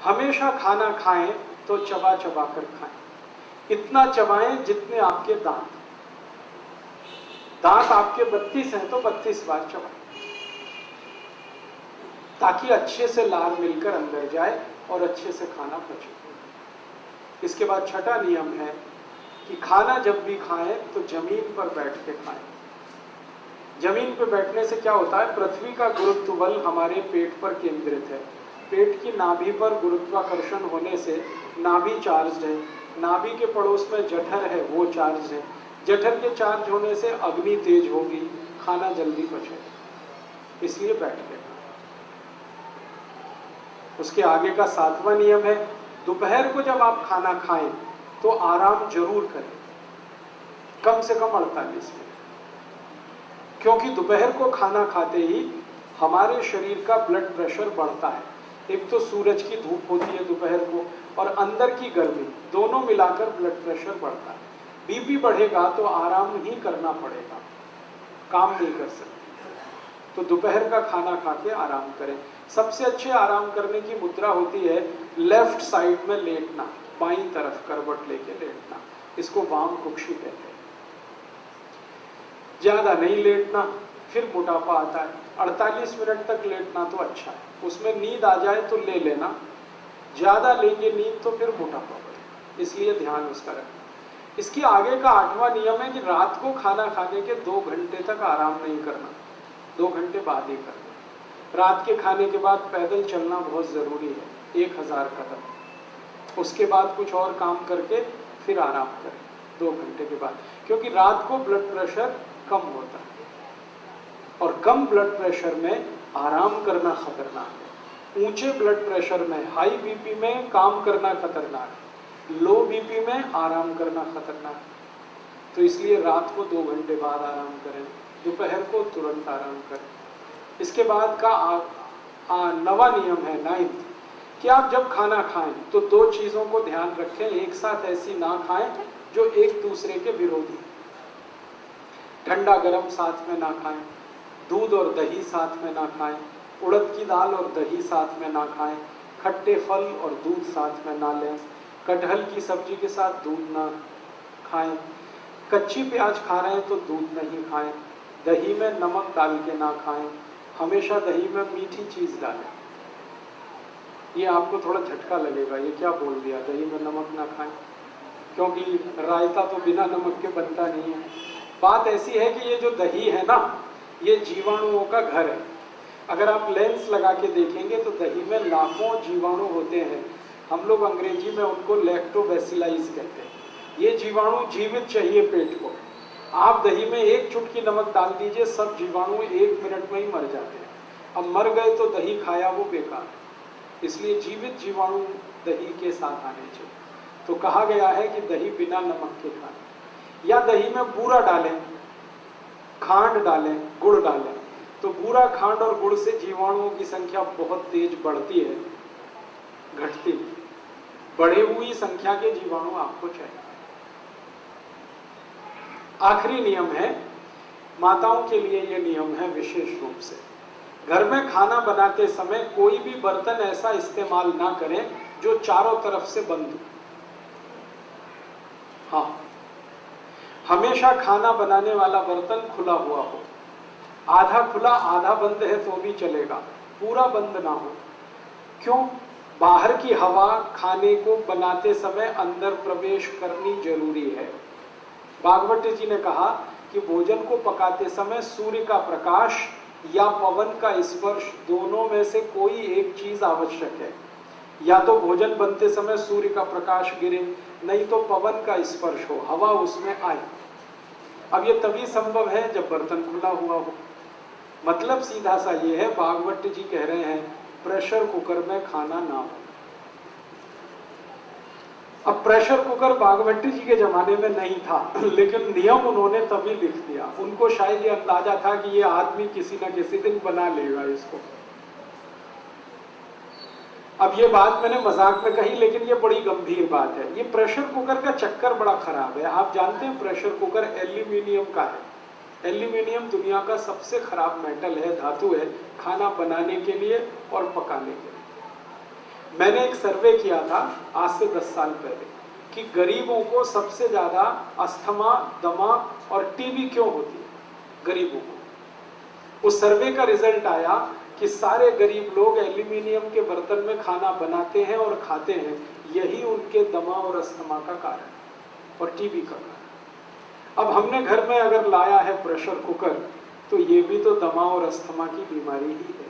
हमेशा खाना खाएं तो चबा चबा कर खाएं, इतना चबाएं जितने आपके दांत। दांत आपके 32 हैं तो 32 बार चबाएं, ताकि अच्छे से लार मिलकर अंदर जाए और अच्छे से खाना पचे। इसके बाद छठा नियम है कि खाना जब भी खाएं तो जमीन पर बैठ के खाएं। जमीन पर बैठने से क्या होता है, पृथ्वी का गुरुत्व बल हमारे पेट पर केंद्रित है। पेट की नाभि पर गुरुत्वाकर्षण होने से नाभि चार्ज है, नाभि के पड़ोस में जठर है, वो चार्ज है। जठर के चार्ज होने से अग्नि तेज होगी, खाना जल्दी पचेगा, इसलिए बैठ के। उसके आगे का 7वां नियम है, दोपहर को जब आप खाना खाएं तो आराम जरूर करें, कम से कम 48 मिनट, क्योंकि दोपहर को खाना खाते ही हमारे शरीर का ब्लड प्रेशर बढ़ता है। एक तो सूरज की धूप होती है दोपहर को, और अंदर की गर्मी, दोनों मिलाकर ब्लड प्रेशर बढ़ता है। बीपी बढ़ेगा तो आराम ही करना पड़ेगा, काम नहीं कर सकते। तो दोपहर का खाना खा के आराम करें। सबसे अच्छे आराम करने की मुद्रा होती है लेफ्ट साइड में लेटना, बाईं तरफ करवट लेके लेटना, इसको वाम कुक्षी कहते हैं। ज्यादा नहीं लेटना, फिर मोटापा आता है। 48 मिनट तक लेटना तो अच्छा है, उसमें नींद आ जाए तो ले लेना, ज्यादा लेंगे नींद तो फिर मोटापा बढ़े, इसलिए ध्यान उसका रखना। इसके आगे का 8वां नियम है कि रात को खाना खाने के 2 घंटे तक आराम नहीं करना, 2 घंटे बाद ही करना। रात के खाने के बाद पैदल चलना बहुत जरूरी है, 1000 कदम। उसके बाद कुछ और काम करके फिर आराम करें 2 घंटे के बाद, क्योंकि रात को ब्लड प्रेशर कम होता है और कम ब्लड प्रेशर में आराम करना खतरनाक है। ऊंचे ब्लड प्रेशर में, हाई बीपी में काम करना खतरनाक है, लो बीपी में आराम करना खतरनाक है। तो इसलिए रात को 2 घंटे बाद आराम करें, दोपहर को तुरंत आराम करें। इसके बाद का 9वां नियम है, 9th, कि आप जब खाना खाएं तो 2 चीजों को ध्यान रखें, एक साथ ऐसी ना खाएं जो एक दूसरे के विरोधी। ठंडा गरम साथ में ना खाएं, दूध और दही साथ में ना खाएं, उड़द की दाल और दही साथ में ना खाएं, खट्टे फल और दूध साथ में ना लें, कटहल की सब्जी के साथ दूध ना खाएं, कच्ची प्याज खा रहे हैं तो दूध नहीं खाएं, दही में नमक डाल के ना खाएं, हमेशा दही में मीठी चीज डालें। ये आपको थोड़ा झटका लगेगा, ये क्या बोल दिया, दही में नमक ना खाएं, क्योंकि रायता तो बिना नमक के बनता नहीं है। बात ऐसी है कि ये जो दही है ना, ये जीवाणुओं का घर है। अगर आप लेंस लगा के देखेंगे तो दही में लाखों जीवाणु होते हैं, हम लोग अंग्रेजी में उनको लैक्टोबैसिलाइज कहते हैं। ये जीवाणु जीवित चाहिए पेट को, आप दही में एक चुटकी नमक डाल दीजिए, सब जीवाणु 1 मिनट में ही मर जाते हैं। अब मर गए तो दही खाया वो बेकार है, इसलिए जीवित जीवाणु दही के साथ आने चाहिए। तो कहा गया है कि दही बिना नमक के खाएं, या दही में बूरा डालें, खांड डालें, गुड़ डालें। तो बूरा, खांड और गुड़ से जीवाणुओं की संख्या बहुत तेज बढ़ती है, घटती। बढ़ी हुई संख्या के जीवाणु आपको चाहिए। आखिरी नियम है, माताओं के लिए यह नियम है विशेष रूप से, घर में खाना बनाते समय कोई भी बर्तन ऐसा इस्तेमाल ना करें जो चारों तरफ से बंद हो। हाँ, हमेशा खाना बनाने वाला बर्तन खुला हुआ हो, आधा खुला आधा बंद है तो भी चलेगा, पूरा बंद ना हो। क्यों? बाहर की हवा खाने को बनाते समय अंदर प्रवेश करनी जरूरी है। भागवत जी ने कहा कि भोजन को पकाते समय सूर्य का प्रकाश या पवन का स्पर्श, दोनों में से कोई एक चीज आवश्यक है। या तो भोजन बनते समय सूर्य का प्रकाश गिरे, नहीं तो पवन का स्पर्श हो, हवा उसमें आए। अब ये तभी संभव है जब बर्तन खुला हुआ हो। मतलब सीधा सा ये है, भागवत जी कह रहे हैं प्रेशर कुकर में खाना ना हो। अब प्रेशर कुकर भागवत जी के जमाने में नहीं था, लेकिन नियम उन्होंने तभी लिख दिया। उनको शायद ये अंदाजा था कि ये आदमी किसी न किसी दिन बना लेगा इसको। अब ये बात मैंने मजाक में कही, लेकिन ये बड़ी गंभीर बात है। ये प्रेशर कुकर का चक्कर बड़ा खराब है। आप जानते हैं प्रेशर कुकर एल्यूमिनियम का है। एल्यूमिनियम दुनिया का सबसे खराब मेटल है, धातु है, खाना बनाने के लिए और पकाने के लिए। मैंने एक सर्वे किया था आज से 10 साल पहले कि गरीबों को सबसे ज्यादा अस्थमा, दमा और टीबी क्यों होती है गरीबों को। उस सर्वे का रिजल्ट आया कि सारे गरीब लोग एल्यूमिनियम के बर्तन में खाना बनाते हैं और खाते हैं, यही उनके दमा और अस्थमा का कारण और टीबी का कारण। अब हमने घर में अगर लाया है प्रेशर कुकर तो ये भी तो दमा और अस्थमा की बीमारी ही है।